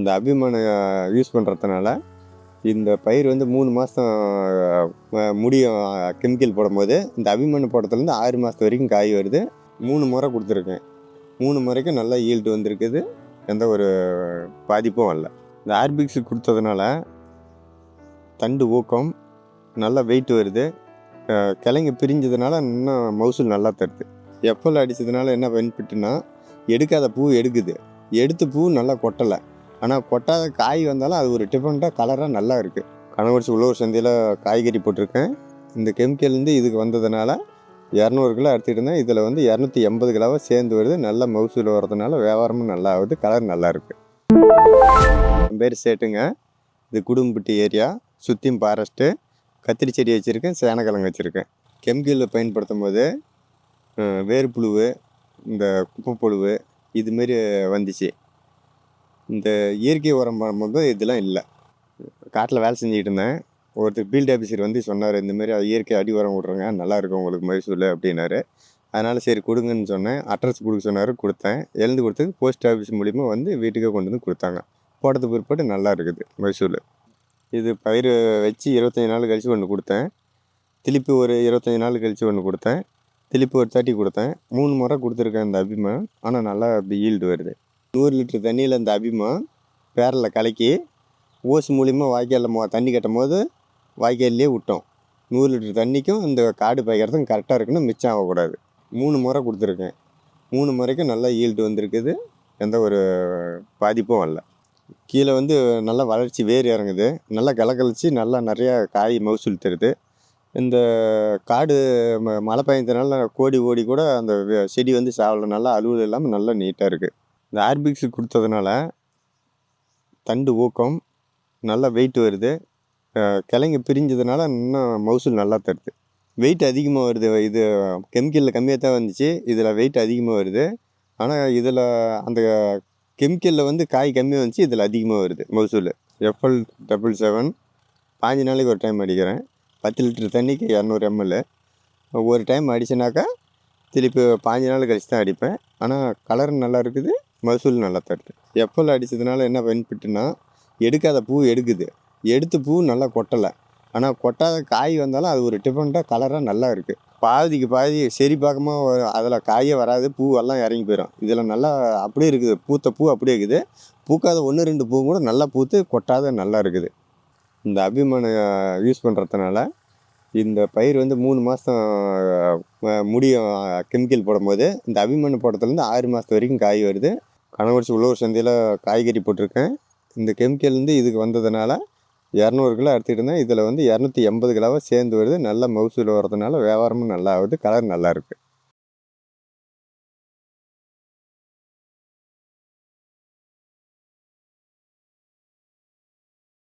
இந்த அபிமான யூஸ் பண்ணுறதுனால இந்த பயிர் வந்து 3 மாதம் முடியும். கெமிக்கல் போடும்போது இந்த அபிமான போடுறதுலேருந்து 6 மாதத்து வரைக்கும் காய் வருது. 3 முறை கொடுத்துருக்கேன். 3 முறைக்கும் நல்லா ஈல்டு வந்திருக்குது. எந்த ஒரு பாதிப்பும் வரல. இந்த ஆர்பிக்ஸ் கொடுத்ததுனால தண்டு ஊக்கம், நல்லா வெயிட் வருது. கிழங்கு பிரிஞ்சதுனால இன்னும் மகசூல் நல்லா தருது. எஃப்எல் அடித்ததுனால என்ன பெனிஃபிட்னா, எடுக்காத பூ எடுக்குது. எடுத்து பூ நல்லா கொட்டலை. ஆனால் கொட்டாத காய் வந்தாலும் அது ஒரு டிஃப்ரெண்ட்டாக கலராக நல்லா இருக்குது. கனவரிசி உழவர் சந்தையில் காய்கறி போட்டிருக்கேன். இந்த கெமிக்கல்லேருந்து இதுக்கு வந்ததுனால 200 கிலோ அறுத்துட்டு இருந்தேன். இதில் வந்து 280 கிலோவாக சேர்ந்து வருது. நல்ல மகசூல் வர்றதுனால வியாபாரமும் நல்லா ஆகுது. கலர் நல்லா இருக்குது. என் பேர் சேட்டுங்க. இது குடும்பப்பட்டி ஏரியா. சுற்றியும் ஃபாரஸ்ட்டு. கத்திரி செடி வச்சுருக்கேன், சேனக்கிழங்கு வச்சுருக்கேன். கெமிக்கலில் பயன்படுத்தும் போது வேர்ப்புழு, இந்த குப்பைப்புழு இதுமாரி வந்துச்சு. இந்த இயற்கை உரம் பண்ணும்போது இதெல்லாம் இல்லை. காட்டில் வேலை செஞ்சுக்கிட்டு இருந்தேன். ஒருத்தர் ஃபீல்டு ஆஃபீஸர் வந்து சொன்னார், இந்தமாரி இயற்கை அடி உரம் விட்றேங்க, நல்லாயிருக்கும் உங்களுக்கு மகசூல் அப்படின்னாரு. அதனால் சரி கொடுங்கன்னு சொன்னேன். அட்ரஸ் கொடுக்க சொன்னார், கொடுத்தேன். எழுந்து கொடுத்தது போஸ்ட் ஆஃபீஸ் மூலிமா வந்து வீட்டுக்கே கொண்டு வந்து கொடுத்தாங்க. போட்டது பிற்பாடு நல்லா இருக்குது மகசூல். இது பயிர் வச்சு 25 நாள் கழித்து ஒன்று கொடுத்தேன். திருப்பி ஒரு 25 நாள் கழித்து ஒன்று கொடுத்தேன். திருப்பி ஒரு 30 கொடுத்தேன். 3 முறை கொடுத்துருக்கேன் இந்த அபிமா. ஆனால் நல்லா அப்படி ஈல்டு வருது. 100 லிட்டர் தண்ணியில் இந்த அபிமா பேரில் கலக்கி ஓஸ் மூலிமா வாய்க்காலில் தண்ணி கட்டும் போது வாய்க்கால்லையே விட்டோம். 100 லிட்டர் தண்ணிக்கும் இந்த காடு பாய்க்கிறதுக்கும் கரெக்டாக இருக்குன்னு மிச்சம் ஆகக்கூடாது. 3 முறை கொடுத்துருக்கேன். 3 முறைக்கும் நல்லா ஈல்டு வந்திருக்குது. எந்த ஒரு பாதிப்பும் வரல. கீழே வந்து நல்லா வளர்ச்சி வேர் இறங்குது. நல்லா கலக்கழிச்சு நல்லா நிறையா காய் மகசூல் தருது. இந்த காடு மழை பெய்ஞ்சதுனால கோடி ஓடி கூட அந்த செடி வந்து சாவலை. நல்லா அலுவல் இல்லாமல் நல்லா நீட்டாக இருக்குது. இந்த ஆர்பிக்ஸ் கொடுத்ததுனால தண்டு ஊக்கம், நல்லா வெயிட் வருது. கிழங்கு பிரிஞ்சதுனால இன்னும் மகசூல் நல்லா தருது. வெயிட் அதிகமாக வருது. இது கெமிக்கலில் கம்மியாக தான் வந்துச்சு. இதில் வெயிட் அதிகமாக வருது. ஆனால் இதில் அந்த கெமிக்கலில் வந்து காய் கம்மியாக வந்துச்சு. இதில் அதிகமாக வருது மகசூல். எஃப்எல் 777 5 நாளைக்கு ஒரு டைம் அடிக்கிறேன். 10 லிட்டர் தண்ணிக்கு 200 ml. ஒரு டைம் அடிச்சேனாக்கா திருப்பி 5 நாள் கழிச்சு தான் அடிப்பேன். ஆனால் கலர் நல்லா இருக்குது, மகசூல் நல்லா தருது. எஃப்எல் அடித்ததுனால என்ன பெனிஃபிட்னா, எடுக்காத பூ எடுக்குது. எடுத்து பூ நல்லா கொட்டலை. ஆனால் கொட்டாத காய் வந்தாலும் அது ஒரு டிஃப்ரெண்ட்டாக கலராக நல்லா இருக்குது. பாதிக்கு பாதி சரி பார்க்கமாக அதில் காயே வராது. பூவெல்லாம் இறங்கி போயிடும். இதில் நல்லா அப்படியே இருக்குது. பூத்த பூ அப்படியே இருக்குது. பூக்காத 1, 2 பூ கூட நல்லா பூத்து கொட்டாத நல்லா இருக்குது. இந்த அபிமான யூஸ் பண்ணுறதுனால இந்த பயிர் வந்து 3 மாதம் முடியும். கெமிக்கல் போடும்போது இந்த அபிமான போடுறதுலேருந்து 6 மாதத்து வரைக்கும் காய் வருது. கனவரிசி உழவர் சந்தையில் காய்கறி போட்டிருக்கேன். இந்த கெமிக்கல்லேருந்து இதுக்கு வந்ததுனால 200 கிலோ அறுத்துட்டு இருந்தேன். இதில் வந்து 280 கிலோவாக சேர்ந்து வருது. நல்ல மகசூல் வர்றதுனால வியாபாரமும் நல்லா ஆகுது. கலர் நல்லா இருக்குது.